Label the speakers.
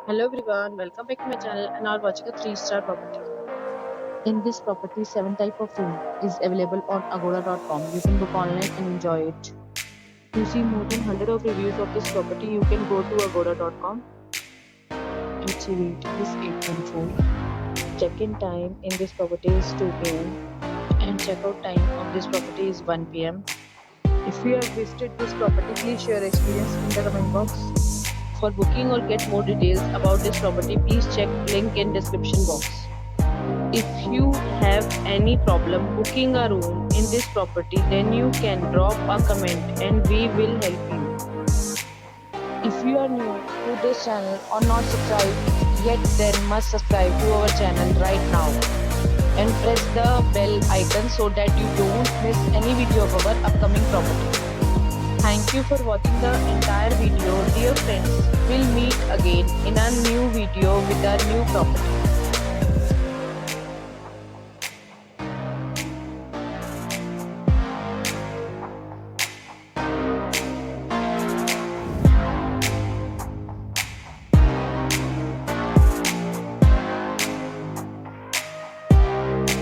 Speaker 1: Hello everyone, welcome back to my channel and are watching a 3-star property. In this property, 7 type of room is available on agora.com. You can book online and enjoy it. To see more than 100 of reviews of this property, you can go to agora.com. Its rating is 8.4. Check-in time in this property is 2 p.m. and check-out time of this property is 1 p.m. If you have visited this property, please share your experience in the comment box. For booking or get more details about this property, please check link in description box. If you have any problem booking a room in this property, then you can drop a comment and we will help you. If you are new to this channel or not subscribed yet, then must subscribe to our channel right now and press the bell icon so that you don't miss any video of our upcoming property. Thank you for watching the entire video. Dear friends, we'll meet again in a new video with a new property.